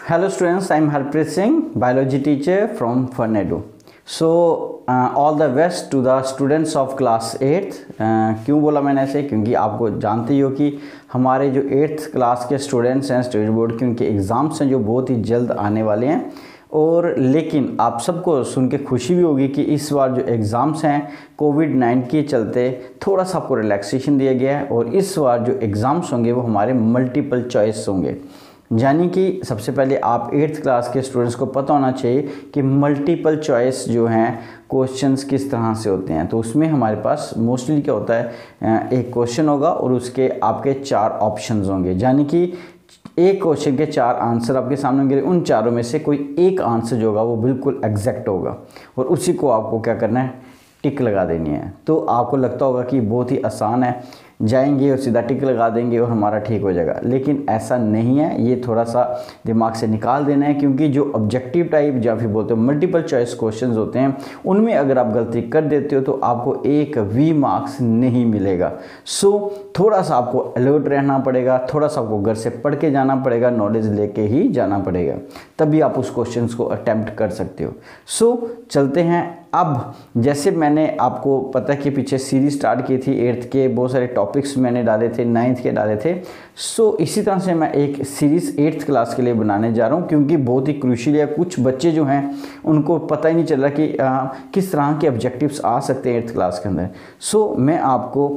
Hello students, I am Harpreet Singh, biology teacher from Fernando. So all the best to the students of class 8th. क्यों बोला मैंने ऐसे? क्योंकि आपको जानते ही हो कि हमारे जो 8th क्लास के स्टूडेंट्स हैं स्टेट बोर्ड के, उनके एग्ज़ाम्स हैं जो बहुत ही जल्द आने वाले हैं। और लेकिन आप सबको सुन के खुशी भी होगी कि इस बार जो एग्ज़ाम्स हैं कोविड-19 के चलते थोड़ा सा आपको रिलैक्सेशन दिया गया है और इस बार जो एग्ज़ाम्स होंगे वो हमारे मल्टीपल चॉइस होंगे। यानी कि सबसे पहले आप 8th क्लास के स्टूडेंट्स को पता होना चाहिए कि मल्टीपल चॉइस जो हैं क्वेश्चंस किस तरह से होते हैं। तो उसमें हमारे पास मोस्टली क्या होता है, एक क्वेश्चन होगा और उसके आपके 4 ऑप्शंस होंगे। यानी कि एक क्वेश्चन के 4 आंसर आपके सामने होंगे, उन चारों में से कोई एक आंसर जो होगा वो बिल्कुल एग्जैक्ट होगा और उसी को आपको क्या करना है, टिक लगा देनी है। तो आपको लगता होगा कि बहुत ही आसान है, जाएंगे और सीधा टिक लगा देंगे और हमारा ठीक हो जाएगा, लेकिन ऐसा नहीं है। ये थोड़ा सा दिमाग से निकाल देना है, क्योंकि जो ऑब्जेक्टिव टाइप या फिर बोलते हो मल्टीपल चॉइस क्वेश्चंस होते हैं उनमें अगर आप गलती कर देते हो तो आपको एक भी मार्क्स नहीं मिलेगा। सो थोड़ा सा आपको अलर्ट रहना पड़ेगा, थोड़ा सा आपको घर से पढ़ के जाना पड़ेगा, नॉलेज लेके ही जाना पड़ेगा, तभी आप उस क्वेश्चन को अटैम्प्ट कर सकते हो। सो चलते हैं। अब जैसे मैंने आपको पता है कि पीछे सीरीज स्टार्ट की थी 8th के, बहुत सारे टॉपिक्स मैंने डाले थे, 9th के डाले थे। सो इसी तरह से मैं एक सीरीज़ 8th क्लास के लिए बनाने जा रहा हूँ, क्योंकि बहुत ही क्रूशियल है। कुछ बच्चे जो हैं उनको पता ही नहीं चल रहा कि किस तरह के ऑब्जेक्टिव्स आ सकते हैं 8th क्लास के अंदर। सो मैं आपको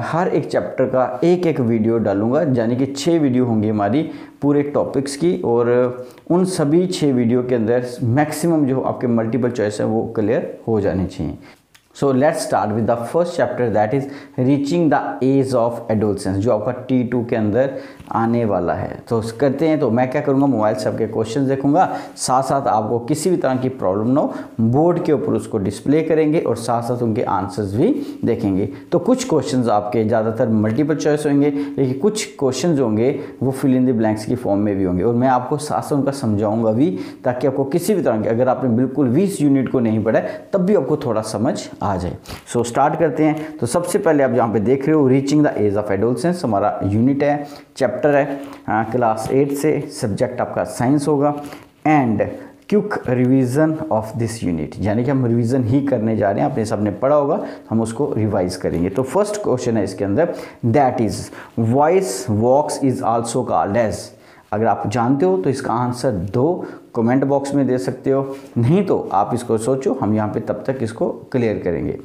हर एक चैप्टर का एक वीडियो डालूंगा, यानी कि 6 वीडियो होंगी हमारी पूरे टॉपिक्स की, और उन सभी 6 वीडियो के अंदर मैक्सिमम जो आपके मल्टीपल चॉइस है वो क्लियर हो जाने चाहिए। So let's start with the first chapter, that is reaching the age of adolescence, जो आपका T2 के अंदर आने वाला है। तो करते हैं। तो मैं क्या करूँगा, मोबाइल से आपके क्वेश्चन देखूंगा, साथ साथ आपको किसी भी तरह की प्रॉब्लम ना हो बोर्ड के ऊपर उसको डिस्प्ले करेंगे और साथ साथ उनके आंसर्स भी देखेंगे। तो कुछ क्वेश्चन आपके ज़्यादातर मल्टीपल चॉइस होंगे, लेकिन कुछ क्वेश्चन होंगे वो फिल इन द ब्लैंक्स की फॉर्म में भी होंगे, और मैं आपको साथ साथ उनका समझाऊंगा भी, ताकि आपको किसी भी तरह के, अगर आपने बिल्कुल 20 यूनिट को नहीं पढ़ा है तब भी आपको थोड़ा समझ आ जाए। सो स्टार्ट करते हैं। तो सबसे पहले आप जहाँ पे देख रहे हो reaching the age of adolescence, हमारा यूनिट है, चैप्टर है क्लास 8 से, सब्जेक्ट आपका साइंस होगा, and quick revision of this unit, यानी कि हम रिवीजन ही करने जा रहे हैं। आपने सबने पढ़ा होगा, हम उसको रिवाइज करेंगे। तो फर्स्ट क्वेश्चन है इसके अंदर, that is voice box is also called as. अगर आप जानते हो तो इसका आंसर 2 कमेंट बॉक्स में दे सकते हो, नहीं तो आप इसको सोचो, हम यहाँ पे तब तक इसको क्लियर करेंगे।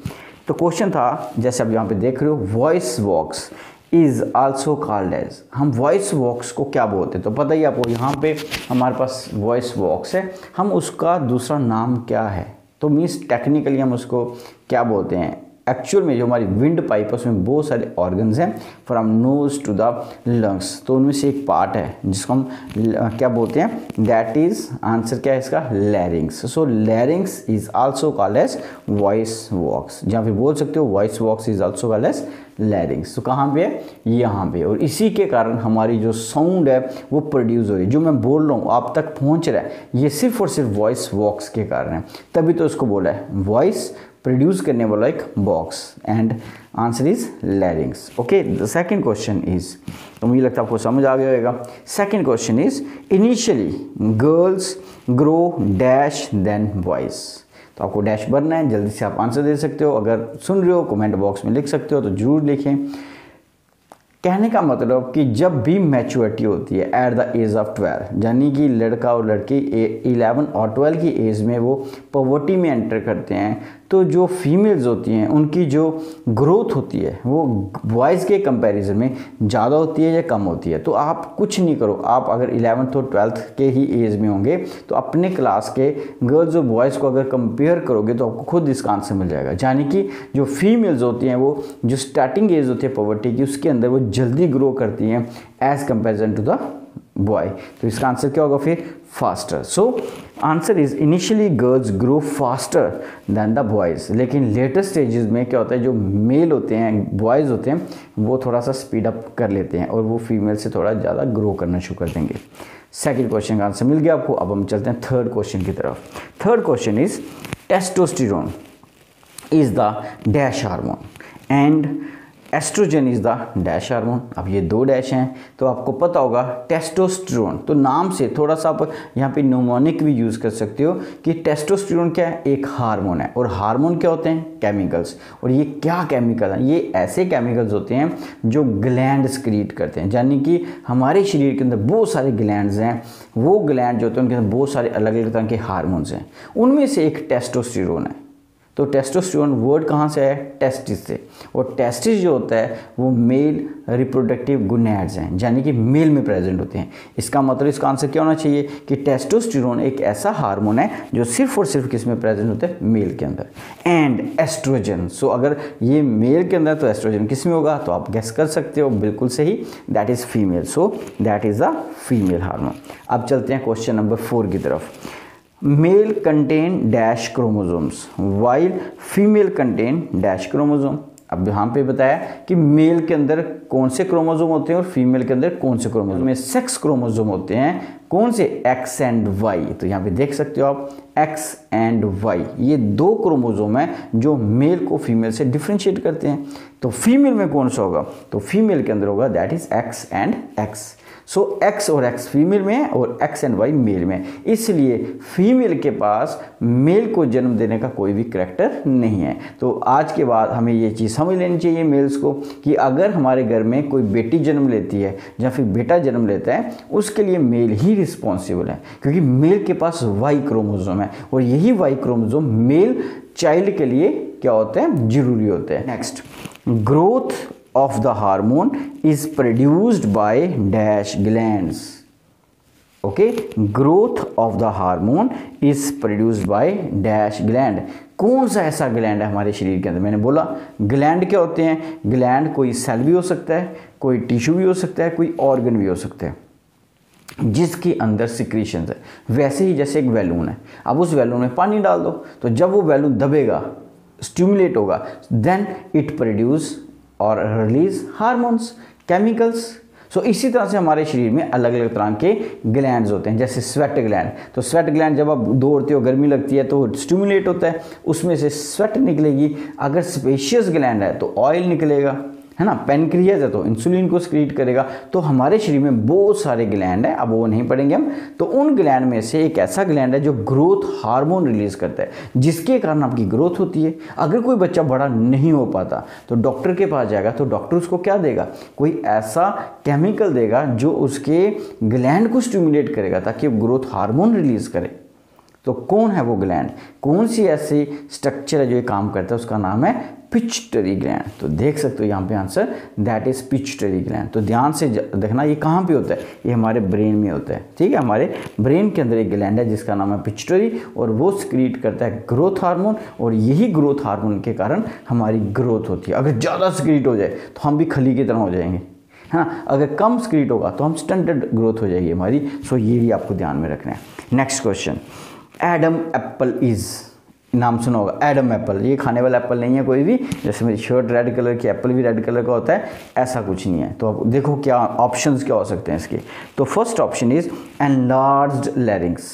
तो क्वेश्चन था, जैसे आप यहाँ पे देख रहे हो, voice box is also called as. हम वॉइस वॉक्स को क्या बोलते हैं? तो पता ही आपको, यहाँ पे हमारे पास वॉइस वॉक्स है, हम उसका दूसरा नाम क्या है? तो मीन्स टेक्निकली हम उसको क्या बोलते हैं? एक्चुअल में जो हमारी विंड पाइप है उसमें बहुत सारे ऑर्गन्स हैं, from nose to the lungs, तो उनमें से एक पार्ट है जिसको हम क्या बोलते हैं, दैट इज, आंसर क्या है इसका, larynx. So larynx is also called as voice box, जहाँ पे बोल सकते हो voice box is also called as larynx. तो कहाँ पे है, यहाँ पे, और इसी के कारण हमारी जो साउंड है वो प्रोड्यूस हो रही है, जो मैं बोल रहा हूँ आप तक पहुँच रहा है, ये सिर्फ और सिर्फ वॉइस वॉक्स के कारण है, तभी तो इसको बोला है वॉइस प्रोड्यूस करने वाला एक box, and answer is लैरिंग्स। Okay, the second question is, तो मुझे लगता है आपको समझ आ गया होगा। Second question is, initially girls grow dash than boys. तो आपको डैश भरना है, जल्दी से आप आंसर दे सकते हो, अगर सुन रहे हो कमेंट बॉक्स में लिख सकते हो तो जरूर लिखें। कहने का मतलब कि जब भी मैच्योरिटी होती है एट द एज ऑफ 12, यानी कि लड़का और लड़की 11 और 12 की एज में वो पॉवर्टी में एंटर करते हैं, तो जो फीमेल्स होती हैं उनकी जो ग्रोथ होती है वो बॉयज़ के कंपैरिजन में ज़्यादा होती है या कम होती है। तो आप कुछ नहीं करो, आप अगर 11th और 12th के ही एज में होंगे तो अपने क्लास के गर्ल्स और बॉयज़ को अगर कंपेयर करोगे तो आपको खुद इसका आंसर मिल जाएगा। यानी कि जो फीमेल्स होती हैं वो जो स्टार्टिंग एज होती है पॉवर्टी की, उसके अंदर वो जल्दी ग्रो करती हैं as comparison to the boy. तो इसका आंसर क्या होगा फिर, faster. So answer is initially girls grow faster than the boys, लेकिन लेटेस्ट स्टेजेस में क्या होता है, जो मेल होते हैं, बॉयज़ होते हैं, वो थोड़ा सा स्पीड अप कर लेते हैं और वो फीमेल से थोड़ा ज़्यादा ग्रो करना शुरू कर देंगे। सेकंड क्वेश्चन का आंसर मिल गया आपको। अब हम चलते हैं थर्ड क्वेश्चन की तरफ। Third question is, testosterone is the dash hormone, and estrogen is the dash hormone. अब ये 2 डैश हैं तो आपको पता होगा टेस्टोस्टेरोन, तो नाम से थोड़ा सा आप यहाँ पे न्यूमोनिक भी यूज़ कर सकते हो कि टेस्टोस्टेरोन क्या है, एक हार्मोन है। और हार्मोन क्या होते हैं, केमिकल्स। और ये क्या केमिकल हैं, ये ऐसे केमिकल्स होते हैं जो ग्लैंड स्क्रीट करते हैं, यानी कि हमारे शरीर के अंदर बहुत सारे ग्लैंड्स हैं, वो ग्लैंड जो होते हैं उनके अंदर बहुत सारे अलग अलग तरह के हार्मोन्स हैं, उनमें से एक टेस्टोस्टेरोन है। तो टेस्टोस्टेरोन वर्ड कहाँ से है, टेस्टिस से। और टेस्टिस जो होता है वो मेल रिप्रोडक्टिव गोनैड्स हैं, यानी कि मेल में प्रेजेंट होते हैं। इसका मतलब इसका आंसर क्या होना चाहिए कि टेस्टोस्टेरोन एक ऐसा हार्मोन है जो सिर्फ और सिर्फ किस में प्रेजेंट होता है, मेल के अंदर। एंड एस्ट्रोजन, सो अगर ये मेल के अंदर तो एस्ट्रोजन किस में होगा, तो आप गेस कर सकते हो, बिल्कुल सही, that is female. So that is the female hormone. अब चलते हैं क्वेश्चन नंबर 4 की तरफ। Male contain dash chromosomes while female contain dash chromosome. अब यहाँ पे बताया कि मेल के अंदर कौन से क्रोमोसोम होते हैं और फीमेल के अंदर कौन से क्रोमोसोम में सेक्स क्रोमोसोम होते हैं, कौन से, एक्स एंड वाई। तो यहाँ पे देख सकते हो आप एक्स एंड वाई, ये 2 क्रोमोसोम हैं जो मेल को फीमेल से डिफ्रेंशिएट करते हैं। तो फीमेल में कौन सा होगा, तो फीमेल के अंदर होगा that is x and x. So x और एक्स फीमेल में है और एक्स एंड वाई मेल में, इसलिए फीमेल के पास मेल को जन्म देने का कोई भी करैक्टर नहीं है। तो आज के बाद हमें ये चीज़ समझ लेनी चाहिए मेल्स को कि अगर हमारे घर में कोई बेटी जन्म लेती है या फिर बेटा जन्म लेता है, उसके लिए मेल ही रिस्पॉन्सिबल है, क्योंकि मेल के पास वाई क्रोमोसोम है और यही वाई क्रोमोसोम मेल चाइल्ड के लिए क्या होते हैं, जरूरी होते हैं। Next, growth of the hormone is produced by dash glands. Okay, growth of the hormone is produced by dash gland. कौन सा ऐसा ग्लैंड है हमारे शरीर के अंदर, मैंने बोला ग्लैंड क्या होते हैं, ग्लैंड कोई सेल भी हो सकता है, कोई टिश्यू भी हो सकता है, कोई ऑर्गन भी हो सकता है जिसके अंदर सिक्रीशंस है। वैसे ही जैसे एक बैलून है, अब उस बैलून में पानी डाल दो तो जब वो बैलून दबेगा, स्टिमुलेट होगा, देन इट प्रोड्यूस और रिलीज हार्मोन्स, केमिकल्स। सो इसी तरह से हमारे शरीर में अलग अलग तरह के ग्लैंड्स होते हैं, जैसे स्वेट ग्लैंड। तो स्वेट ग्लैंड जब आप दौड़ते हो, गर्मी लगती है तो स्टिमुलेट होता है, उसमें से स्वेट निकलेगी। अगर स्पेशियस ग्लैंड है तो ऑयल निकलेगा, है ना। पेनक्रियाज है तो इंसुलिन को स्क्रीट करेगा। तो हमारे शरीर में बहुत सारे ग्लैंड है, अब वो नहीं पढ़ेंगे हम। तो उन ग्लैंड में से एक ऐसा ग्लैंड है जो ग्रोथ हार्मोन रिलीज करता है, जिसके कारण आपकी ग्रोथ होती है। अगर कोई बच्चा बड़ा नहीं हो पाता तो डॉक्टर के पास जाएगा, तो डॉक्टर उसको क्या देगा, कोई ऐसा केमिकल देगा जो उसके ग्लैंड को स्टिमुलेट करेगा ताकि वो ग्रोथ हार्मोन रिलीज करे। तो कौन है वो ग्लैंड, कौन सी ऐसी स्ट्रक्चर है जो ये काम करता है, उसका नाम है पिट्यूटरी ग्लैंड। तो देख सकते हो यहाँ पे answer, that is pituitary gland. तो ध्यान से देखना ये कहाँ पे होता है, ये हमारे ब्रेन में होता है, ठीक है। हमारे ब्रेन के अंदर एक ग्लैंड है जिसका नाम है पिट्यूटरी, और वो स्क्रीट करता है ग्रोथ हार्मोन, और यही ग्रोथ हार्मोन के कारण हमारी ग्रोथ होती है। अगर ज़्यादा स्क्रीट हो जाए तो हम भी खली की तरह हो जाएंगे, हाँ। अगर कम स्क्रीट होगा तो हम स्टंटेड ग्रोथ हो जाएगी हमारी। सो ये भी आपको ध्यान में रखना है। Next question, Adam Apple is, नाम सुना होगा एडम एप्पल। ये खाने वाला एप्पल नहीं है कोई भी, जैसे मेरी शर्ट रेड कलर की, एप्पल भी रेड कलर का होता है, ऐसा कुछ नहीं है। तो अब देखो क्या ऑप्शंस क्या हो सकते हैं इसके। तो first option is enlarged लैरिंग्स।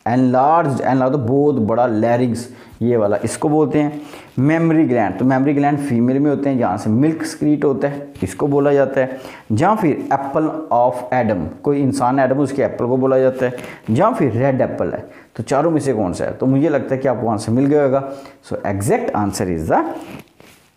Enlarged तो बहुत बड़ा, लैरिंग्स ये वाला इसको बोलते हैं। मेमरी ग्लैंड, तो मेमरी ग्लैंड फीमेल में होते हैं जहाँ से मिल्क स्क्रीट होता है, इसको बोला जाता है। जहाँ फिर एप्पल ऑफ एडम, कोई इंसान एडम उसके एप्पल को बोला जाता है। जहाँ फिर रेड एप्पल है। तो चारों में से कौन सा है, तो मुझे लगता है कि आपको आंसर मिल गया होगा। So exact answer is the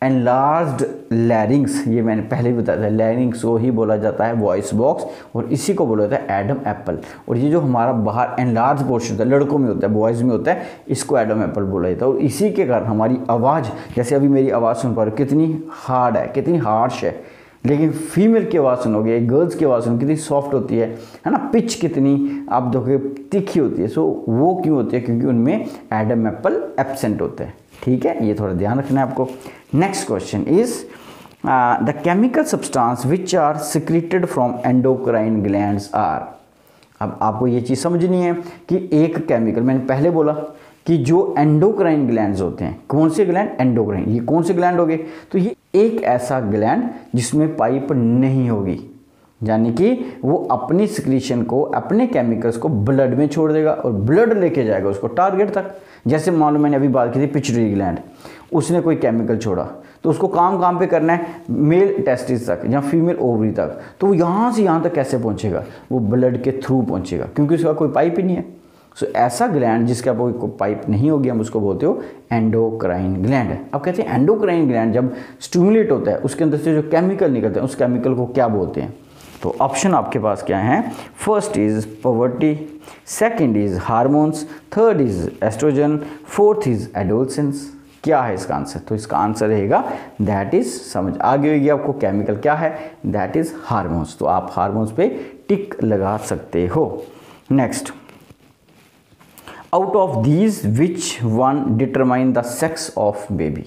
enlarged लैरिंग्स। ये मैंने पहले ही बताया था, लैरिंग्स को ही बोला जाता है वॉइस बॉक्स, और इसी को बोला जाता है एडम एप्पल। और ये जो हमारा बाहर एनलार्ज पोर्शन होता है, लड़कों में होता है, बॉयज़ में होता है, इसको एडम एप्पल बोला जाता है। और इसी के कारण हमारी आवाज़, जैसे अभी मेरी आवाज़ सुन पा रहे हो, कितनी हार्ड है, कितनी हार्श है। लेकिन फीमेल की आवाज़ सुनोगे, गर्ल्स की आवाज़ सुनो कितनी सॉफ्ट होती है ना। पिच कितनी आप देखोगे तीखी होती है। सो वो क्यों होती है, क्योंकि उनमें एडम एप्पल एब्सेंट होते हैं, ठीक है। ये थोड़ा ध्यान रखना है आपको। Next question is the chemical substance which are secreted from endocrine glands are. अब आपको ये चीज़ समझनी है कि एक केमिकल, मैंने पहले बोला कि जो एंडोक्राइन ग्लैंड्स होते हैं, कौन से ग्लैंड, एंडोक्राइन, ये कौन से ग्लैंड हो गए, तो ये एक ऐसा ग्लैंड जिसमें पाइप नहीं होगी, यानी कि वो अपनी सिक्रीशन को, अपने केमिकल्स को ब्लड में छोड़ देगा और ब्लड लेके जाएगा उसको टारगेट तक। जैसे मान लो मैंने अभी बात की थी पिट्यूटरी ग्लैंड, उसने कोई केमिकल छोड़ा तो उसको काम पे करना है मेल टेस्टिस तक या फीमेल ओवरी तक, तो वो यहाँ से यहाँ तक कैसे पहुँचेगा, वो ब्लड के थ्रू पहुँचेगा क्योंकि उसका कोई पाइप ही नहीं है। सो ऐसा ग्लैंड जिसका कोई पाइप नहीं होगी हम उसको बोलते हो एंडोक्राइन ग्लैंड। अब कहते हैं एंडोक्राइन ग्लैंड जब स्टिमुलेट होता है उसके अंदर से जो केमिकल निकलते हैं उस केमिकल को क्या बोलते हैं। तो ऑप्शन आपके पास क्या है, first is puberty, second is hormones, third is estrogen, fourth is adolescence. क्या है इसका आंसर, तो इसका आंसर रहेगा दैट इज, समझ आ गई होगी आपको केमिकल क्या है, दैट इज हार्मोन्स। तो आप हार्मोन्स पे टिक लगा सकते हो। Next, out of these which one determine the sex of baby,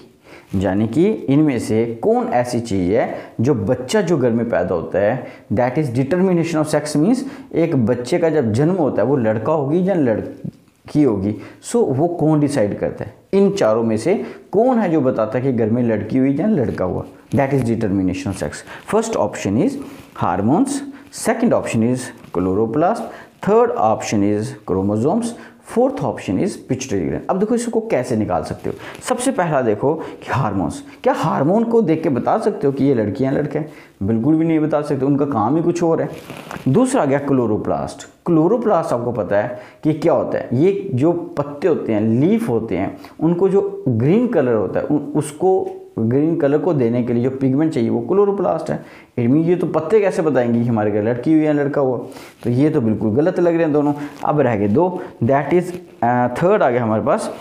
यानी कि इनमें से कौन ऐसी चीज़ है जो बच्चा जो घर में पैदा होता है, that is determination of sex means एक बच्चे का जब जन्म होता है वो लड़का होगी या लड़की होगी, सो वो कौन डिसाइड करता है, इन चारों में से कौन है जो बताता है कि घर में लड़की हुई या लड़का हुआ, that is determination of sex. First option is hormones, second option is chloroplast, third option is chromosomes, fourth option is pituitary gland. अब देखो इसको कैसे निकाल सकते हो। सबसे पहला देखो कि हार्मोन्स, क्या हार्मोन को देख के बता सकते हो कि ये लड़की है लड़का है, बिल्कुल भी नहीं बता सकते, उनका काम ही कुछ और है। दूसरा आ गया क्लोरोप्लास्ट। क्लोरोप्लास्ट आपको पता है कि क्या होता है, ये जो पत्ते होते हैं, लीफ होते हैं, उनको जो ग्रीन कलर होता है उसको ग्रीन कलर को देने के लिए जो पिगमेंट चाहिए वो क्लोरोप्लास्ट है। इनमें ये तो पत्ते कैसे बताएंगे कि हमारे घर लड़की हुई या लड़का हुआ, तो ये तो बिल्कुल गलत लग रहे हैं दोनों। अब रह गए दो, दैट इज थर्ड आ गया हमारे पास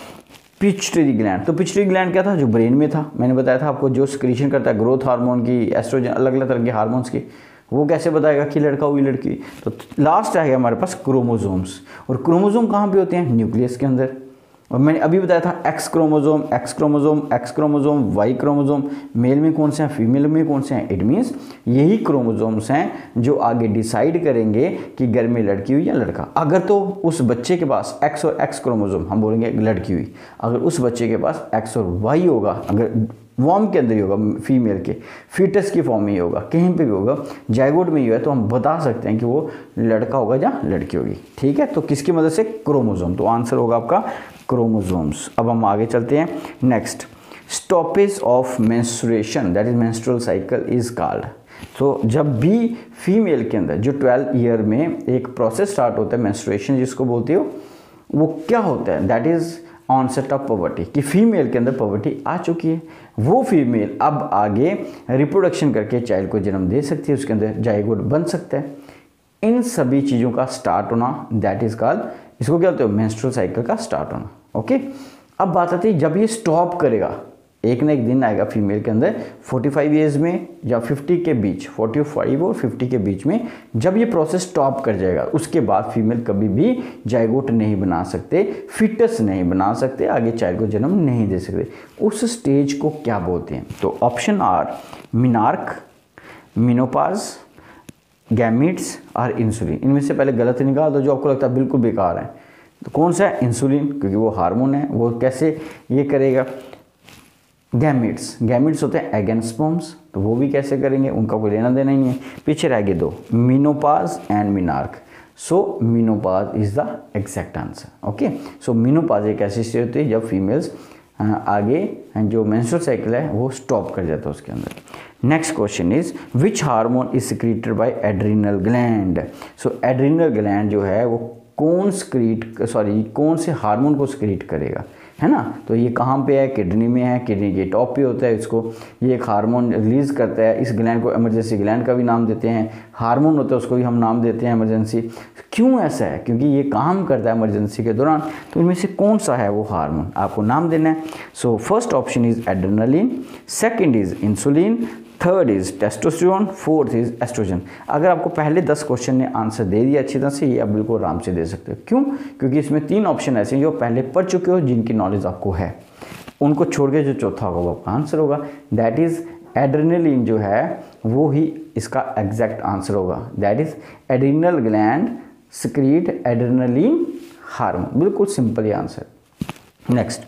पिट्यूटरी ग्लैंड। तो पिट्यूटरी ग्लैंड क्या था, जो ब्रेन में था, मैंने बताया था आपको, जो सिक्रीशन करता है ग्रोथ हार्मोन की, एस्ट्रोजन, अलग अलग तरह के हार्मोन्स की, वो कैसे बताएगा कि लड़का हुई लड़की। तो लास्ट आ गया हमारे पास क्रोमोसोम्स, और क्रोमोसोम कहाँ पे होते हैं, न्यूक्लियस के अंदर। और मैंने अभी बताया था X chromosome, X chromosome, X chromosome, Y chromosome, male में कौन से हैं, फीमेल में कौन से हैं। इट मीन्स यही क्रोमोसोम्स हैं जो आगे डिसाइड करेंगे कि घर में लड़की हुई या लड़का। अगर तो उस बच्चे के पास एक्स और एक्स क्रोमोसोम, हम बोलेंगे लड़की हुई। अगर उस बच्चे के पास एक्स और वाई होगा, अगर वॉर्म के अंदर ही होगा, फीमेल के फीटस की फॉर्म में ही होगा, कहीं पे भी होगा, जाइगोट में ही है, तो हम बता सकते हैं कि वो लड़का होगा या लड़की होगी। ठीक है, तो किसकी मदद से, क्रोमोसोम। तो आंसर होगा आपका क्रोमोसोम्स। अब हम आगे चलते हैं। Next, stoppage of menstruation that is menstrual cycle is called. तो जब भी फीमेल के अंदर जो 12 ईयर में एक प्रोसेस स्टार्ट होता है मेंस्ट्रुएशन जिसको बोलते हो, वो क्या होता है, that is onset of puberty, कि फीमेल के अंदर पॉवर्टी आ चुकी है, वो फीमेल अब आगे रिप्रोडक्शन करके चाइल्ड को जन्म दे सकती है, उसके अंदर जाइगोट बन सकता है। इन सभी चीज़ों का स्टार्ट होना दैट इज कॉल्ड, इसको क्या बोलते हो, मेंस्ट्रुअल साइकिल का स्टार्ट होना। ओके, अब बात आती है जब ये स्टॉप करेगा, एक ना एक दिन आएगा फीमेल के अंदर 45 ईयर्स में या 50 के बीच, 45 और 50 के बीच में जब ये प्रोसेस स्टॉप कर जाएगा, उसके बाद फीमेल कभी भी जाइगोट नहीं बना सकते, फिटस नहीं बना सकते, आगे चाइल्ड को जन्म नहीं दे सकते। उस स्टेज को क्या बोलते हैं, तो ऑप्शन आर मिनार्क, मिनोपाज, गैमीट्स और इंसुलिन। इनमें से पहले गलत निकाल दो जो आपको लगता है बिल्कुल बेकार है। तो कौन सा है, इंसुलिन, क्योंकि वो हार्मोन है, वो कैसे ये करेगा। गैमीट्स, गैमीट्स होते हैं एग एंड स्पर्म्स, तो वो भी कैसे करेंगे, उनका कोई लेना देना ही नहीं है। पीछे रह गए दो, menopause and menarche. So menopause is the exact answer. Okay, so menopause एक ऐसी स्टेज होती है जब फीमेल्स आगे जो मेंस्ट्रुअल साइकिल है वो स्टॉप कर जाता है उसके अंदर। Next question is which hormone is secreted by adrenal gland. So adrenal gland जो है वो कौन से हार्मोन को सिक्रीट करेगा, है ना। तो ये कहाँ पे है, किडनी में है, किडनी के टॉप पे होता है, इसको ये एक हार्मोन रिलीज करता है। इस ग्लैंड को इमरजेंसी ग्लैंड का भी नाम देते हैं, हार्मोन होता है उसको भी हम नाम देते हैं इमरजेंसी। क्यों ऐसा है, क्योंकि ये काम करता है इमरजेंसी के दौरान। तो इनमें से कौन सा है वो हार्मोन, आपको नाम देना है। So first option is adrenaline, second is insulin, third is testosterone, fourth is estrogen. अगर आपको पहले 10 क्वेश्चन ने आंसर दे दिया अच्छी तरह से, ये आप बिल्कुल आराम से दे सकते हो। क्यों, क्योंकि इसमें 3 ऑप्शन ऐसे हैं जो पहले पढ़ चुके हो, जिनकी नॉलेज आपको है, उनको छोड़ के जो चौथा होगा वो आपका आंसर होगा। दैट इज एड्रेनलिन जो है वो ही इसका एग्जैक्ट आंसर होगा। That is adrenal gland secrete adrenaline hormone, बिल्कुल सिंपल ही answer. Next,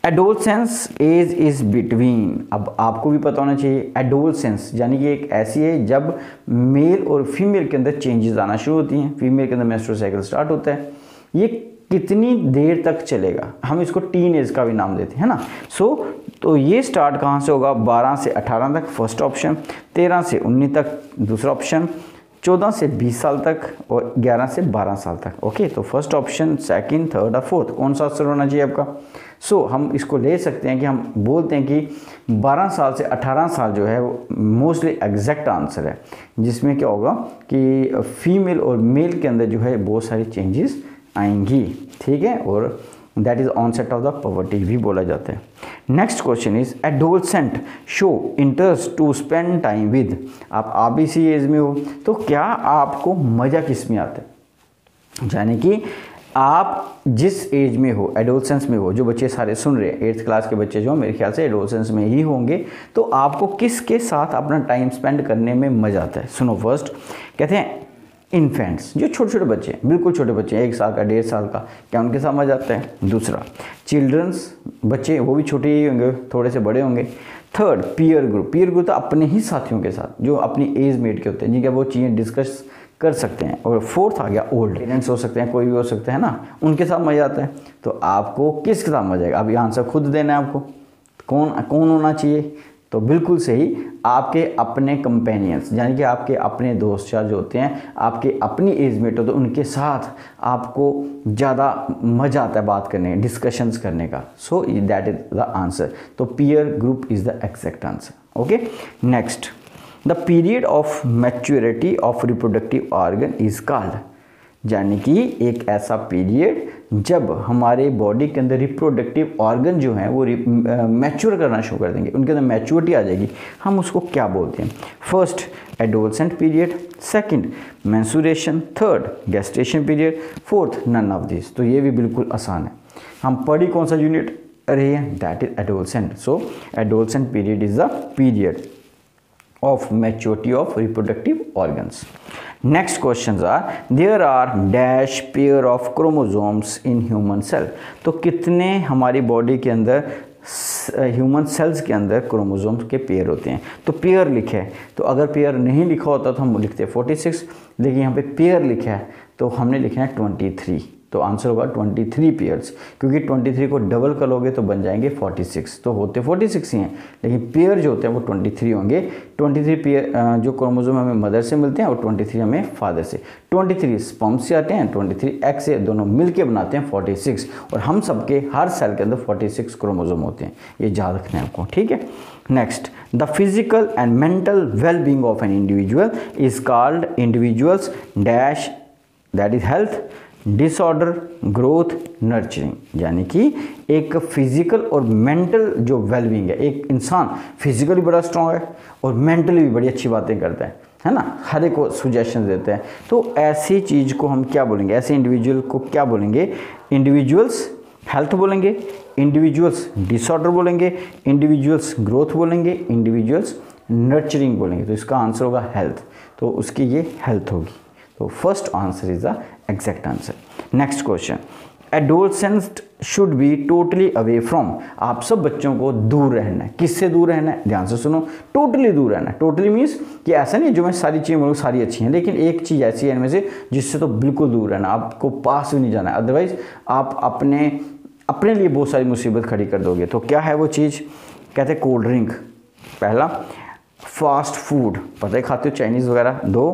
adolescence age is between. अब आपको भी पता होना चाहिए, एडोलसेंस यानी कि एक ऐसी है जब मेल और फीमेल के अंदर चेंजेस आना शुरू होती हैं, फीमेल के अंदर मेंस्ट्रुअल साइकिल स्टार्ट होता है। ये कितनी देर तक चलेगा, हम इसको टीन एज का भी नाम देते हैं ना। सो तो ये स्टार्ट कहाँ से होगा, 12 से 18 तक फर्स्ट ऑप्शन, 13 से 19 तक दूसरा ऑप्शन, 14 से 20 साल तक और 11 से 12 साल तक। ओके, तो फर्स्ट ऑप्शन, सेकंड, थर्ड और फोर्थ, कौन सा आंसर होना चाहिए आपका। हम इसको ले सकते हैं कि हम बोलते हैं कि 12 साल से 18 साल जो है वो मोस्टली एग्जैक्ट आंसर है, जिसमें क्या होगा कि फीमेल और मेल के अंदर जो है बहुत सारी चेंजेस आएंगी। ठीक है, और that is onset of the puberty भी बोला जाता है। Next question is adolescent show interest to spend time with. आप इसी एज में हो, तो क्या आपको मज़ा किस में आता है, यानी कि आप जिस एज में हो, एडोलसेंस में हो, जो बच्चे सारे सुन रहे हैं 8th क्लास के बच्चे जो मेरे ख्याल से एडोलसेंस में ही होंगे, तो आपको किसके साथ अपना टाइम स्पेंड करने में मज़ा आता है। सुनो, फर्स्ट कहते हैं इन्फेंट्स, जो छोटे छोटे बच्चे हैं, बिल्कुल छोटे बच्चे हैं, 1 साल का 1.5 साल का, क्या उनके साथ मजा आता है। दूसरा चिल्ड्रंस बच्चे, वो भी छोटे ही होंगे, थोड़े से बड़े होंगे। Third peer group, peer group तो अपने ही साथियों के साथ जो अपनी एज मेट के होते हैं, जिनके वो चीज़ें डिस्कस कर सकते हैं। और फोर्थ आ गया ओल्ड, पेरेंट्स हो सकते हैं, कोई भी हो सकता है ना, उनके साथ मज़ा आता है। तो आपको किसके साथ मजा आएगा, अब ये आंसर खुद देना है आपको, कौन होना चाहिए। तो बिल्कुल सही, आपके अपने कंपेनियंस, यानी कि आपके अपने दोस्त यार जो होते हैं, आपके अपनी एज मेट हो, तो उनके साथ आपको ज़्यादा मज़ा आता है बात करने, डिस्कशंस करने का। So that is the answer. तो peer group is the exact answer. Okay, next, the period of maturity of reproductive organ is called, यानी कि एक ऐसा पीरियड जब हमारे बॉडी के अंदर रिप्रोडक्टिव ऑर्गन जो हैं वो मैच्योर करना शुरू कर देंगे, उनके अंदर मैच्योरिटी आ जाएगी, हम उसको क्या बोलते हैं। First adolescent period, second menstruation, third gestation period, fourth none of this. तो ये भी बिल्कुल आसान है। हम पढ़ी कौन सा यूनिट रहे हैं, that is adolescent. So adolescent period is the period of maturity of reproductive organs. Next questions are, there are dash pair of chromosomes in human cell. तो कितने हमारी बॉडी के अंदर ह्यूमन सेल्स के अंदर क्रोमोसोम्स के पेयर होते हैं। तो पेयर लिखा है, तो अगर पेयर नहीं लिखा होता तो हम लिखते 46, लेकिन यहाँ पे पेयर लिखा है तो हमने लिखा है 23। तो आंसर होगा 23 पेयर्स, क्योंकि 23 को डबल कर लोगे तो बन जाएंगे 46, तो होते 46 ही हैं, लेकिन पेयर जो होते हैं वो 23 होंगे। 23 पेयर जो क्रोमोसोम हमें मदर से मिलते हैं और 23 हमें फादर से। 23 स्पर्म से आते हैं, 23 एग से, दोनों मिलके बनाते हैं 46। और हम सबके हर सेल के अंदर 46 क्रोमोसोम होते हैं, ये याद रखना है आपको। ठीक है, next, the physical and mental well being of an individual is called individuals dash, that is health, disorder, growth, nurturing. यानी कि एक फिजिकल और मेंटल जो वेलबींग है, एक इंसान फिजिकली बड़ा स्ट्रांग है और मेंटली भी बड़ी अच्छी बातें करता है ना, हर एक को सुजेशन देते हैं, तो ऐसी चीज़ को हम क्या बोलेंगे, ऐसे इंडिविजुअल को क्या बोलेंगे, इंडिविजुअल्स हेल्थ बोलेंगे, इंडिविजुअल्स डिसऑर्डर बोलेंगे, इंडिविजुअल्स ग्रोथ बोलेंगे, इंडिविजुअल्स नर्चरिंग बोलेंगे। तो इसका आंसर होगा हेल्थ, तो उसकी ये हेल्थ होगी। तो first answer is the exact answer. Next question, adolescent should be totally away from. आप सब बच्चों को दूर रहना है, किससे दूर रहना है, ध्यान से सुनो, टोटली दूर रहना है। टोटली मीन्स कि ऐसा नहीं जो मैं सारी चीज़ें बोलूँ सारी अच्छी हैं, लेकिन एक चीज़ ऐसी है इनमें से जिससे तो बिल्कुल दूर रहना, आपको पास भी नहीं जाना है, अदरवाइज आप अपने लिए बहुत सारी मुसीबत खड़ी कर दोगे। तो क्या है वो चीज़, कहते हैं कोल्ड ड्रिंक पहला, फास्ट फूड पता ही खाते हो चाइनीज़ वगैरह, 2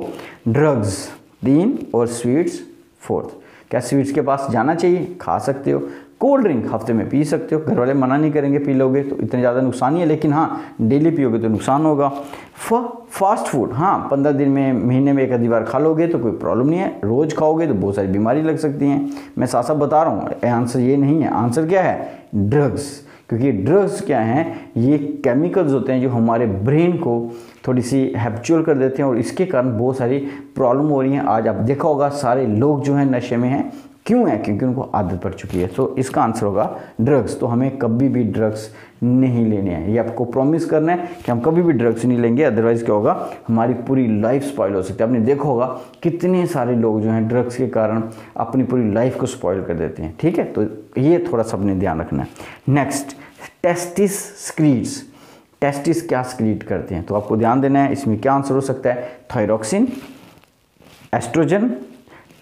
ड्रग्स 3 और स्वीट्स 4। क्या स्वीट्स के पास जाना चाहिए, खा सकते हो, कोल्ड ड्रिंक हफ्ते में पी सकते हो, घर वाले मना नहीं करेंगे, पी लोगे तो इतने ज़्यादा नुकसान नहीं है, लेकिन हाँ डेली पियोगे तो नुकसान होगा। फास्ट फूड हाँ 15 दिन में, महीने में 1 आधी बार खा लोगे तो कोई प्रॉब्लम नहीं है, रोज़ खाओगे तो बहुत सारी बीमारी लग सकती हैं। मैं साफ साफ बता रहा हूँ, आंसर ये नहीं है, आंसर क्या है, ड्रग्स। क्योंकि ड्रग्स क्या हैं, ये केमिकल्स होते हैं जो हमारे ब्रेन को थोड़ी सी हैबिचुअल कर देते हैं और इसके कारण बहुत सारी प्रॉब्लम हो रही हैं। आज आप देखा होगा सारे लोग जो हैं नशे में हैं, क्यों है, क्योंकि उनको आदत पड़ चुकी है। तो इसका आंसर होगा ड्रग्स। तो हमें कभी भी ड्रग्स नहीं लेने हैं, ये आपको प्रॉमिस करना है कि हम कभी भी ड्रग्स नहीं लेंगे, अदरवाइज क्या होगा, हमारी पूरी लाइफ स्पॉइल हो सकती है। आपने देखा होगा कितने सारे लोग जो हैं ड्रग्स के कारण अपनी पूरी लाइफ को स्पॉइल कर देते हैं। ठीक है, तो ये थोड़ा सा अपने ध्यान रखना है। Next, testis secretes. टेस्टिस क्या स्क्रीड करते हैं, तो आपको ध्यान देना है, इसमें क्या आंसर हो सकता है, थायरोक्सिन, एस्ट्रोजन,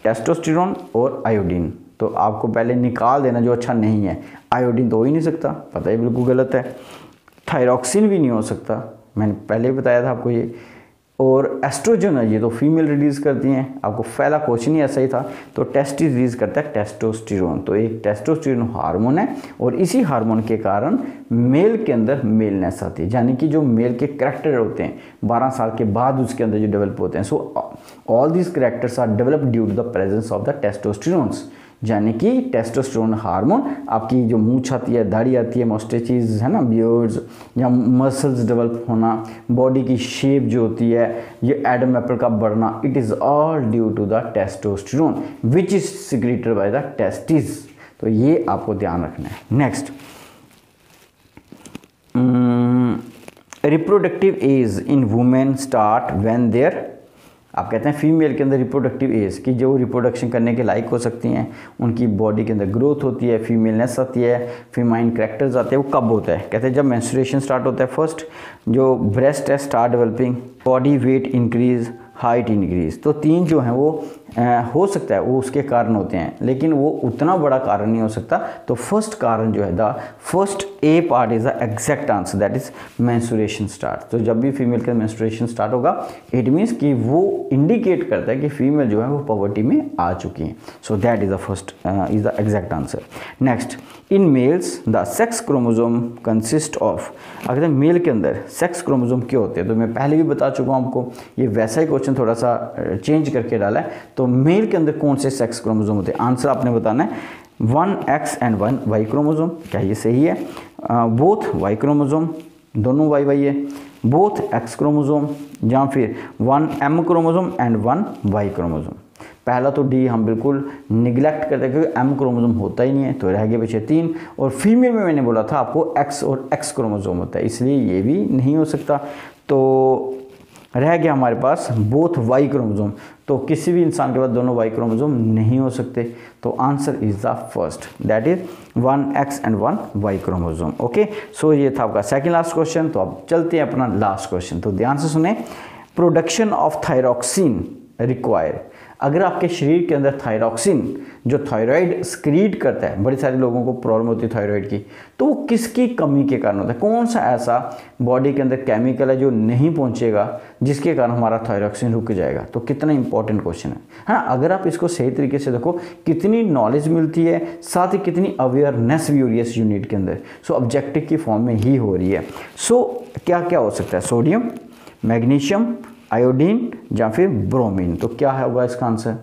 टेस्टोस्टेरोन और आयोडीन। तो आपको पहले निकाल देना जो अच्छा नहीं है, आयोडीन तो हो ही नहीं सकता, पता ही बिल्कुल गलत है। थायरॉक्सिन भी नहीं हो सकता, मैंने पहले बताया था आपको ये, और एस्ट्रोजन है ये तो फीमेल रिलीज़ करती हैं, आपको पहला क्वेश्चन ही ऐसा ही था। तो टेस्टिस रिलीज़ करता है टेस्टोस्टेरोन, तो एक टेस्टोस्टेरोन हार्मोन है और इसी हार्मोन के कारण मेल के अंदर मेलनेस आती है, यानी कि जो मेल के करैक्टर होते हैं 12 साल के बाद उसके अंदर जो डेवलप होते हैं। So all these characters are develop due to the presence of the testosterones, यानी कि टेस्टोस्टेरोन हार्मोन आपकी जो मूंछ आती है, दाढ़ी आती है, मोस्टेचीज है ना, बियर्ड्स या मसल्स डेवलप होना, बॉडी की शेप जो होती है, ये एडम एप्पल का बढ़ना, it is all due to the testosterone which is secreted by the testis. तो ये आपको ध्यान रखना है। Next, reproductive age in women start when there, आप कहते हैं फीमेल के अंदर रिप्रोडक्टिव एज की जो रिप्रोडक्शन करने के लायक हो सकती हैं, उनकी बॉडी के अंदर ग्रोथ होती है, फीमेलनेस आती है, फीमाइन करैक्टर्स आते हैं, वो कब होता है? कहते हैं जब मेंस्ट्रुएशन स्टार्ट होता है फर्स्ट, जो ब्रेस्ट है start developing, body weight increase, height increase. तो तीन जो हैं वो हो सकता है वो उसके कारण होते हैं, लेकिन वो उतना बड़ा कारण नहीं हो सकता। तो फर्स्ट कारण जो है, the first A part is the exact answer, that is menstruation start. तो जब भी फीमेल का मेंस्ट्रुएशन स्टार्ट होगा, इट मीन्स कि वो इंडिकेट करता है कि फीमेल जो है वो पॉवर्टी में आ चुकी है। सो that is the first is the exact answer. Next, in males the sex chromosome consist of, अगर मेल के अंदर सेक्स क्रोमोसोम क्यों होते हैं? तो मैं पहले भी बता चुका हूँ आपको, ये वैसा ही क्वेश्चन थोड़ा सा चेंज करके डाला है। तो मेल के अंदर कौन से सेक्स क्रोमोसोम होते हैं? आंसर आपने बताना है 1X एंड 1Y क्रोमोसोम। क्या ये सही है? बोथ Y क्रोमोसोम, दोनों Y है, बोथ X क्रोमोसोम, या फिर 1M chromosome and 1Y chromosome. पहला तो डी हम बिल्कुल निगलेक्ट करते हैं क्योंकि एम क्रोमोसोम होता ही नहीं है, तो रह गए बचे 3। और फीमेल में मैंने बोला था आपको एक्स और एक्स क्रोमोसोम होता है, इसलिए ये भी नहीं हो सकता। तो रह गया हमारे पास बोथ वाई क्रोमोसोम, तो किसी भी इंसान के पास दोनों वाई क्रोमोसोम नहीं हो सकते। तो answer is the first, that is 1X and 1Y chromosome. Okay, so ये था आपका सेकंड लास्ट क्वेश्चन। तो अब चलते हैं अपना लास्ट क्वेश्चन, तो ध्यान से सुने। प्रोडक्शन ऑफ थायरॉक्सिन रिक्वायर, अगर आपके शरीर के अंदर थायरॉक्सिन जो थायराइड स्क्रीट करता है, बड़ी सारे लोगों को प्रॉब्लम होती है थायराइड की, तो वो किसकी कमी के कारण होता है? कौन सा ऐसा बॉडी के अंदर केमिकल है जो नहीं पहुंचेगा जिसके कारण हमारा थायरॉक्सिन रुक जाएगा? तो कितना इंपॉर्टेंट क्वेश्चन है। हाँ, अगर आप इसको सही तरीके से देखो, कितनी नॉलेज मिलती है, साथ ही कितनी अवेयरनेस भी हो रही है इस यूनिट के अंदर। सो ऑब्जेक्टिव की फॉर्म में ही हो रही है। सो क्या क्या हो सकता है? सोडियम, मैग्नीशियम, आयोडीन या फिर ब्रोमीन। तो क्या होगा इसका आंसर?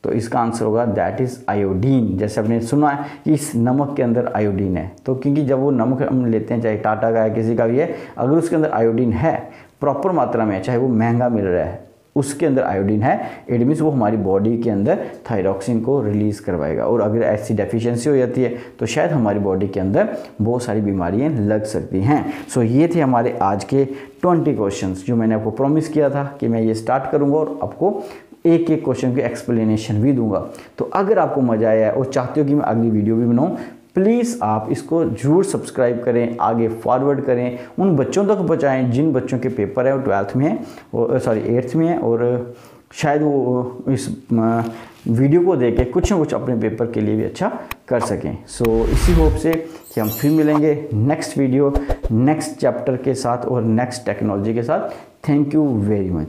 तो इसका आंसर होगा दैट इज आयोडीन। जैसे आपने सुना है कि इस नमक के अंदर आयोडीन है, तो क्योंकि जब वो नमक हम लेते हैं, चाहे टाटा का है किसी का भी है, अगर उसके अंदर आयोडीन है प्रॉपर मात्रा में, चाहे वो महंगा मिल रहा है, उसके अंदर आयोडीन है, इट मीन्स वो हमारी बॉडी के अंदर थायरॉक्सिन को रिलीज़ करवाएगा। और अगर ऐसी डेफिशिएंसी हो जाती है तो शायद हमारी बॉडी के अंदर बहुत सारी बीमारियां लग सकती हैं। सो ये थे हमारे आज के 20 क्वेश्चंस जो मैंने आपको प्रॉमिस किया था कि मैं ये स्टार्ट करूंगा और आपको एक एक क्वेश्चन की एक्सप्लेनेशन भी दूंगा। तो अगर आपको मजा आया है और चाहते हो कि मैं अगली वीडियो भी बनाऊँ, प्लीज़ आप इसको ज़रूर सब्सक्राइब करें, आगे फॉरवर्ड करें, उन बच्चों तक पहुँचाएँ जिन बच्चों के पेपर है वो 12th में है, और 8th में है, और शायद वो इस वीडियो को देख के कुछ ना कुछ अपने पेपर के लिए भी अच्छा कर सकें। सो इसी होप से कि हम फिर मिलेंगे नेक्स्ट वीडियो, नेक्स्ट चैप्टर के साथ और नेक्स्ट टेक्नोलॉजी के साथ। Thank you very much.